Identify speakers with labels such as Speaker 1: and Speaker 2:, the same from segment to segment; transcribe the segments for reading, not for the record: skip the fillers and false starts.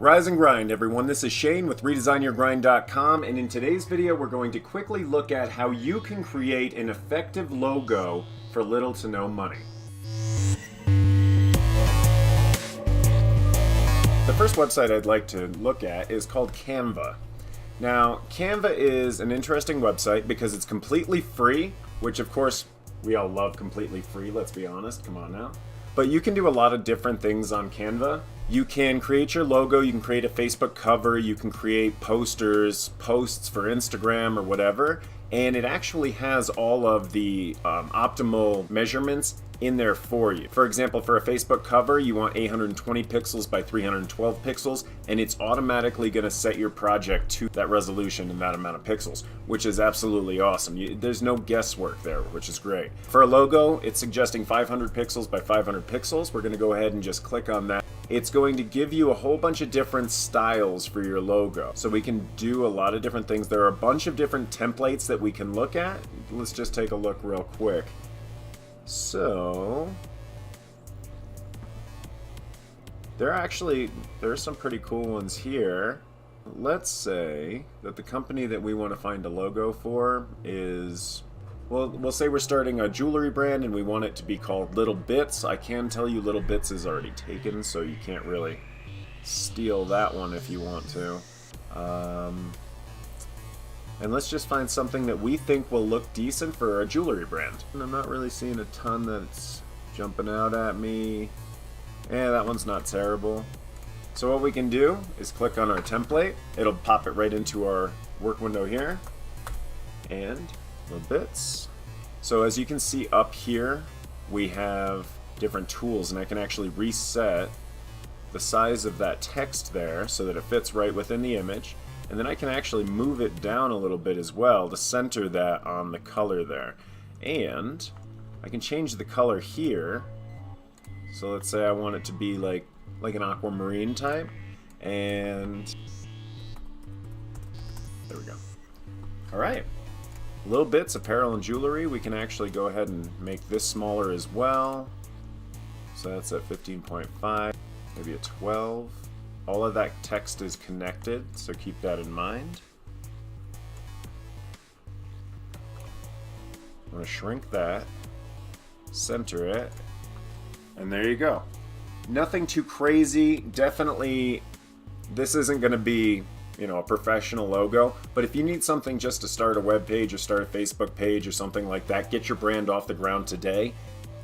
Speaker 1: Rise and grind, everyone. This is Shane with ReDesignYourGrind.com, and in today's video we're going to quickly look at how you can create an effective logo for little to no money. The first website I'd like to look at is called Canva. Now, Canva is an interesting website because it's completely free, which of course we all love completely free, let's be honest, come on now. But you can do a lot of different things on Canva. You can create your logo, you can create a Facebook cover, you can create posters, posts for Instagram or whatever, and it actually has all of the optimal measurements in there for you. For example, for a Facebook cover, you want 820 pixels by 312 pixels, and it's automatically going to set your project to that resolution and that amount of pixels, which is absolutely awesome. There's no guesswork there, which is great. For a logo, it's suggesting 500 pixels by 500 pixels. We're going to go ahead and just click on that. It's going to give you a whole bunch of different styles for your logo. So we can do a lot of different things. There are a bunch of different templates that we can look at. Let's just take a look real quick. So there's some pretty cool ones here. Let's say that the company that we want to find a logo for is, well, we'll say we're starting a jewelry brand and we want it to be called Little Bits. I can tell you Little Bits is already taken, so you can't really steal that one if you want to. And let's just find something that we think will look decent for a jewelry brand. And I'm not really seeing a ton that's jumping out at me. Yeah, that one's not terrible. So what we can do is click on our template. It'll pop it right into our work window here. And Little Bits. So as you can see up here, we have different tools, and I can actually reset the size of that text there so that it fits right within the image. And then I can actually move it down a little bit as well to center that on the color there. And I can change the color here. So let's say I want it to be like an aquamarine type. And there we go. All right. Little Bits, apparel and jewelry. We can actually go ahead and make this smaller as well. So that's at 15.5, maybe a 12. All of that text is connected, so keep that in mind. I'm going to shrink that, center it, and there you go. Nothing too crazy. Definitely, this isn't going to be, a professional logo, but if you need something just to start a web page or start a Facebook page or something like that, get your brand off the ground today,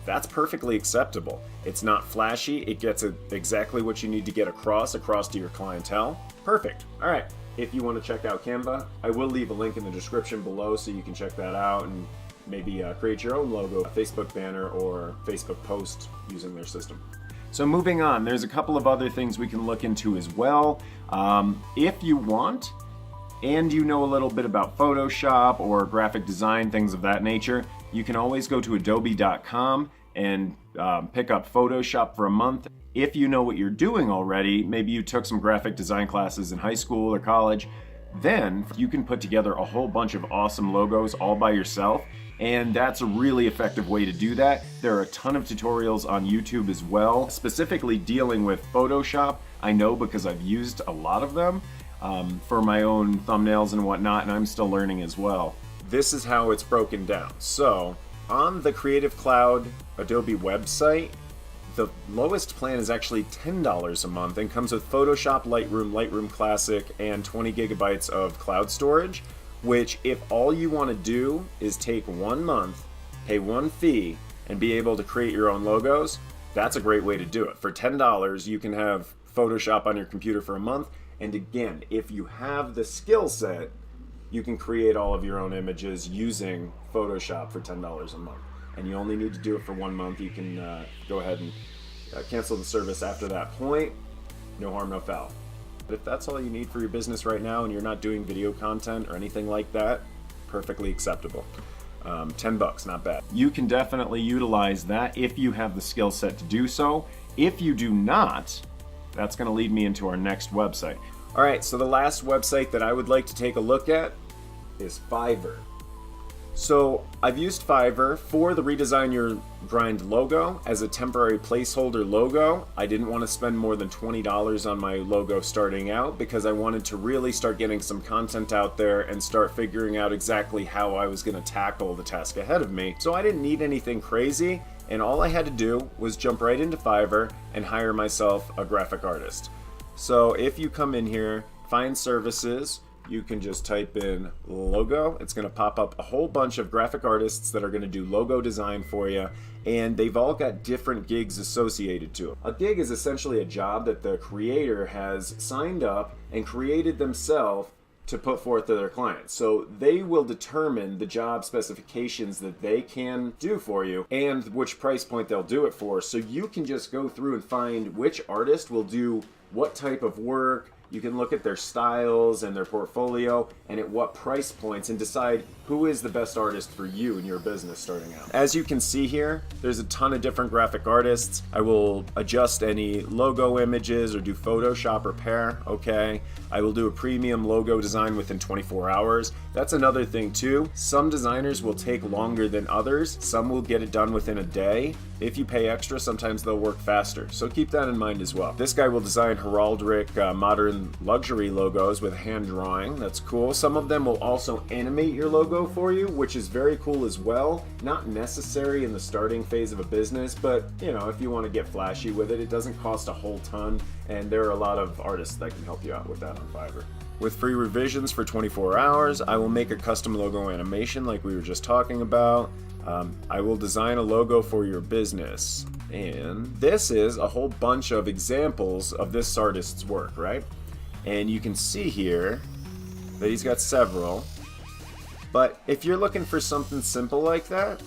Speaker 1: that's perfectly acceptable. It's not flashy, it gets exactly what you need to get across to your clientele. Perfect. All right, if you want to check out Canva, I will leave a link in the description below so you can check that out and maybe create your own logo, a Facebook banner or Facebook post using their system. So moving on, there's a couple of other things we can look into as well. If you want, and you know a little bit about Photoshop or graphic design, things of that nature, you can always go to adobe.com and pick up Photoshop for a month. If you know what you're doing already, maybe you took some graphic design classes in high school or college, then you can put together a whole bunch of awesome logos all by yourself, and that's a really effective way to do that. There are a ton of tutorials on YouTube as well, specifically dealing with Photoshop. I know because I've used a lot of them for my own thumbnails and whatnot, and I'm still learning as well. This is how it's broken down. So on the Creative Cloud Adobe website, the lowest plan is actually $10 a month and comes with Photoshop, Lightroom, Lightroom Classic, and 20 gigabytes of cloud storage, which if all you want to do is take 1 month, pay one fee, and be able to create your own logos, that's a great way to do it. For $10, you can have Photoshop on your computer for a month, and again, if you have the skill set, you can create all of your own images using Photoshop for $10 a month. And you only need to do it for 1 month. You can go ahead and cancel the service after that point. No harm, no foul. But if that's all you need for your business right now and you're not doing video content or anything like that, perfectly acceptable. $10, not bad. You can definitely utilize that if you have the skill set to do so. If you do not, that's going to lead me into our next website. All right, so the last website that I would like to take a look at is Fiverr. So I've used Fiverr for the Redesign Your Grind logo as a temporary placeholder logo. I didn't want to spend more than $20 on my logo starting out because I wanted to really start getting some content out there and start figuring out exactly how I was going to tackle the task ahead of me. So I didn't need anything crazy, and all I had to do was jump right into Fiverr and hire myself a graphic artist. So if you come in here, find services, you can just type in logo. It's going to pop up a whole bunch of graphic artists that are going to do logo design for you, and they've all got different gigs associated to them. A gig is essentially a job that the creator has signed up and created themselves to put forth to their clients. So they will determine the job specifications that they can do for you and which price point they'll do it for. So you can just go through and find which artist will do what type of work. You can look at their styles and their portfolio and at what price points and decide who is the best artist for you in your business starting out. As you can see here, there's a ton of different graphic artists. I will adjust any logo images or do Photoshop repair, okay? I will do a premium logo design within 24 hours. That's another thing too. Some designers will take longer than others. Some will get it done within a day. If you pay extra, sometimes they'll work faster. So keep that in mind as well. This guy will design heraldic modern luxury logos with hand drawing. That's cool. Some of them will also animate your logo for you, which is very cool as well. Not necessary in the starting phase of a business, but you know, if you want to get flashy with it, it doesn't cost a whole ton. And there are a lot of artists that can help you out with that on Fiverr. With free revisions for 24 hours, I will make a custom logo animation like we were just talking about. I will design a logo for your business. And this is a whole bunch of examples of this artist's work, right? And you can see here that he's got several. But if you're looking for something simple like that,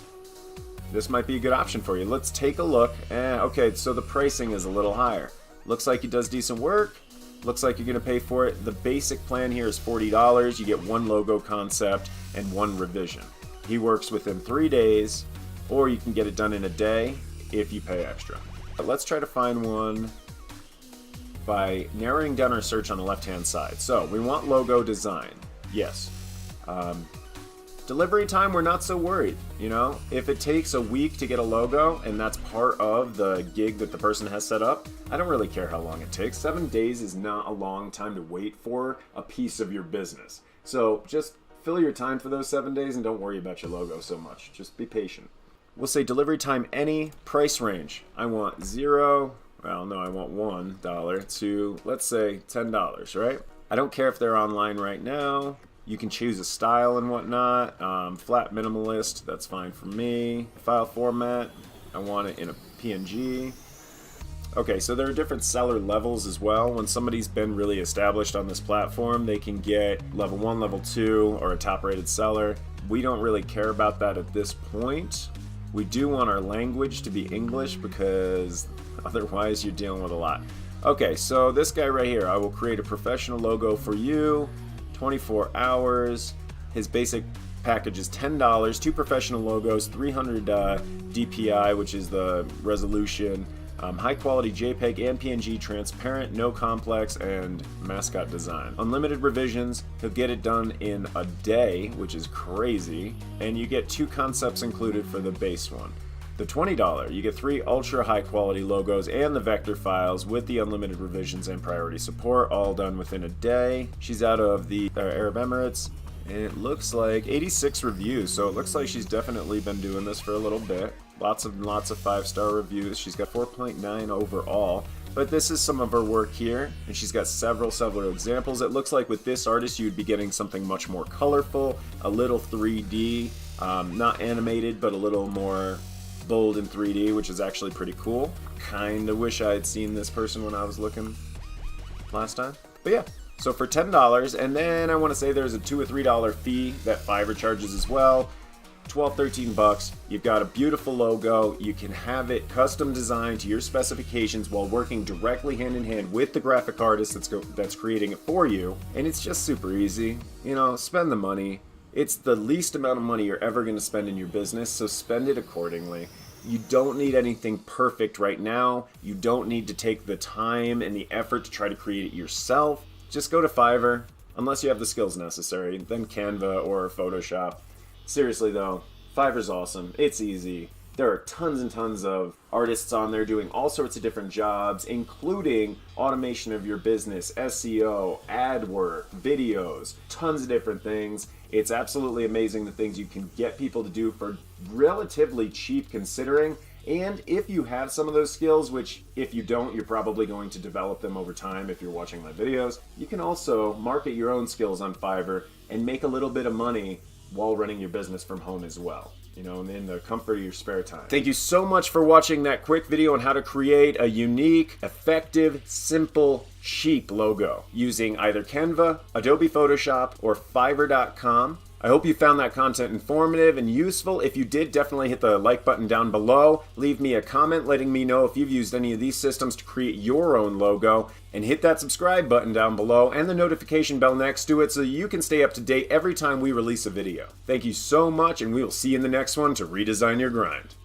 Speaker 1: this might be a good option for you. Let's take a look. Okay, so the pricing is a little higher. Looks like he does decent work. Looks like you're going to pay for it. The basic plan here is $40. You get one logo concept and one revision. He works within 3 days, or you can get it done in a day if you pay extra. But let's try to find one by narrowing down our search on the left-hand side. So we want logo design. Yes. Delivery time, we're not so worried. You know, if it takes a week to get a logo and that's part of the gig that the person has set up, I don't really care how long it takes. 7 days is not a long time to wait for a piece of your business. So just fill your time for those 7 days and don't worry about your logo so much. Just be patient. We'll say delivery time any, price range. I want $0, well no, I want $1 to, let's say $10, right? I don't care if they're online right now. You can choose a style and whatnot. Flat minimalist, that's fine for me. File format, I want it in a PNG. Okay, so there are different seller levels as well. When somebody's been really established on this platform, they can get level 1, level 2, or a top-rated seller. We don't really care about that at this point. We do want our language to be English because otherwise you're dealing with a lot. Okay, so this guy right here, I will create a professional logo for you, 24 hours. His basic package is $10, 2 professional logos, 300 DPI, which is the resolution, high quality JPEG and PNG, transparent, no complex, and mascot design. Unlimited revisions, he'll get it done in a day, which is crazy, and you get 2 concepts included for the base one. The $20, you get 3 ultra high quality logos and the vector files with the unlimited revisions and priority support, all done within a day. She's out of the Arab Emirates, and it looks like 86 reviews, so it looks like she's definitely been doing this for a little bit. Lots of 5-star reviews. She's got 4.9 overall. But this is some of her work here, and she's got several examples. It looks like with this artist you'd be getting something much more colorful, a little 3D, not animated, but a little more bold in 3D, which is actually pretty cool. Kinda wish I had seen this person when I was looking last time. But yeah, so for $10, and then I want to say there's a $2 or $3 fee that Fiverr charges as well. 12, 13 bucks. You've got a beautiful logo. You can have it custom designed to your specifications while working directly hand in hand with the graphic artist that's creating it for you. And it's just super easy. You know, spend the money. It's the least amount of money you're ever going to spend in your business, so spend it accordingly. You don't need anything perfect right now. You don't need to take the time and the effort to try to create it yourself. Just go to Fiverr, unless you have the skills necessary, then Canva or Photoshop. Seriously though, Fiverr's awesome. It's easy. There are tons and tons of artists on there doing all sorts of different jobs, including automation of your business, SEO, ad work, videos, tons of different things. It's absolutely amazing the things you can get people to do for relatively cheap considering. And if you have some of those skills, which if you don't, you're probably going to develop them over time if you're watching my videos, you can also market your own skills on Fiverr and make a little bit of money while running your business from home as well, you know, in the comfort of your spare time. Thank you so much for watching that quick video on how to create a unique, effective, simple, cheap logo using either Canva, Adobe Photoshop, or Fiverr.com. I hope you found that content informative and useful. If you did, definitely hit the like button down below. Leave me a comment letting me know if you've used any of these systems to create your own logo. And hit that subscribe button down below and the notification bell next to it so you can stay up to date every time we release a video. Thank you so much, and we will see you in the next one to redesign your grind.